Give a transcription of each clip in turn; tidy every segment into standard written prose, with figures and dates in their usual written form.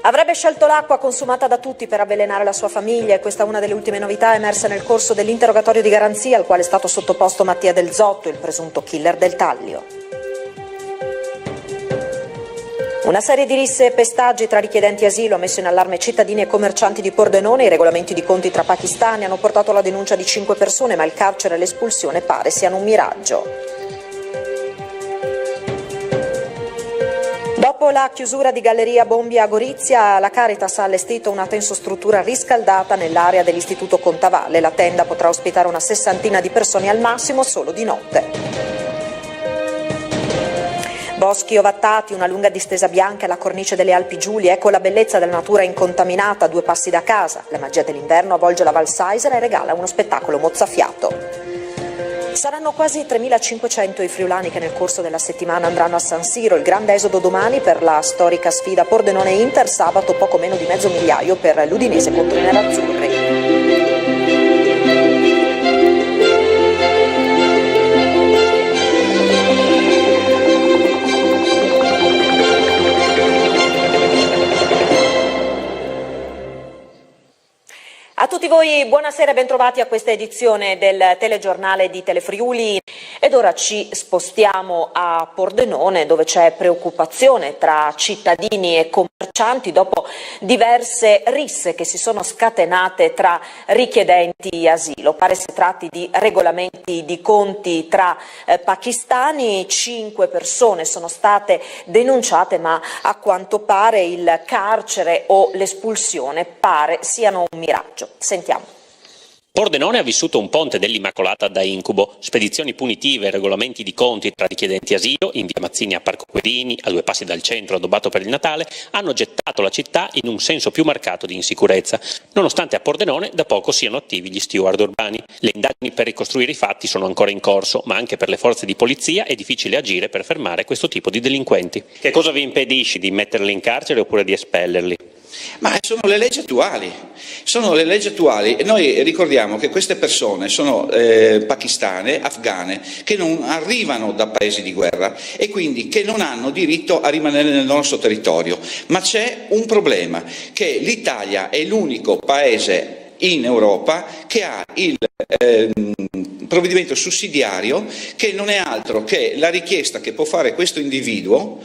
Avrebbe scelto l'acqua consumata da tutti per avvelenare la sua famiglia e questa è una delle ultime novità emerse nel corso dell'interrogatorio di garanzia al quale è stato sottoposto Mattia Del Zotto, il presunto killer del Taglio. Una serie di risse e pestaggi tra richiedenti asilo ha messo in allarme cittadini e commercianti di Pordenone. I regolamenti di conti tra pakistani hanno portato alla denuncia di 5 persone, ma il carcere e l'espulsione pare siano un miraggio. Dopo la chiusura di Galleria Bombi a Gorizia, la Caritas ha allestito una tensostruttura riscaldata nell'area dell'Istituto Contavalle. La tenda potrà ospitare una 60ina di persone al massimo solo di notte. Boschi ovattati, una lunga distesa bianca e la cornice delle Alpi Giulie, ecco la bellezza della natura incontaminata a 2 passi da casa. La magia dell'inverno avvolge la Val Saisera e regala uno spettacolo mozzafiato. Saranno quasi 3.500 i friulani che nel corso della settimana andranno a San Siro, il grande esodo domani per la storica sfida Pordenone-Inter, sabato poco meno di mezzo migliaio per l'Udinese contro i nerazzurri. A tutti voi buonasera e bentrovati a questa edizione del telegiornale di Telefriuli. Ed ora ci spostiamo a Pordenone, dove c'è preoccupazione tra cittadini e commercianti dopo diverse risse che si sono scatenate tra richiedenti asilo. Pare si tratti di regolamenti di conti tra pakistani. 5 persone sono state denunciate, ma a quanto pare il carcere o l'espulsione pare siano un miraggio. Sentiamo. Pordenone ha vissuto un ponte dell'Immacolata da incubo, spedizioni punitive e regolamenti di conti tra richiedenti asilo, in via Mazzini a Parco Querini, a 2 passi dal centro addobbato per il Natale, hanno gettato la città in un senso più marcato di insicurezza, nonostante a Pordenone da poco siano attivi gli steward urbani. Le indagini per ricostruire i fatti sono ancora in corso, ma anche per le forze di polizia è difficile agire per fermare questo tipo di delinquenti. Che cosa vi impedisce di metterli in carcere oppure di espellerli? Ma sono le leggi attuali, e noi ricordiamo che queste persone sono pakistane, afghane, che non arrivano da paesi di guerra e quindi che non hanno diritto a rimanere nel nostro territorio. Ma c'è un problema, che l'Italia è l'unico paese in Europa che ha il provvedimento sussidiario, che non è altro che la richiesta che può fare questo individuo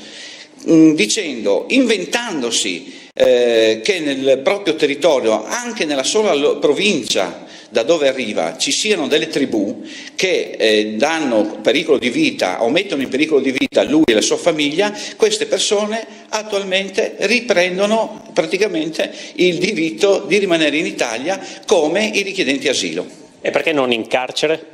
inventandosi che nel proprio territorio, anche nella sola provincia da dove arriva, ci siano delle tribù che danno pericolo di vita o mettono in pericolo di vita lui e la sua famiglia. Queste persone attualmente riprendono praticamente il diritto di rimanere in Italia come i richiedenti asilo. E perché non in carcere?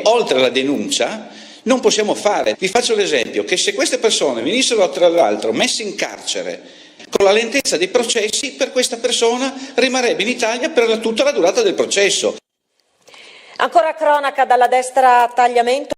Oltre alla denuncia non possiamo fare. Vi faccio l'esempio che se queste persone venissero tra l'altro messe in carcere con la lentezza dei processi, per questa persona rimarrebbe in Italia per tutta la durata del processo. Ancora cronaca dalla destra tagliamento.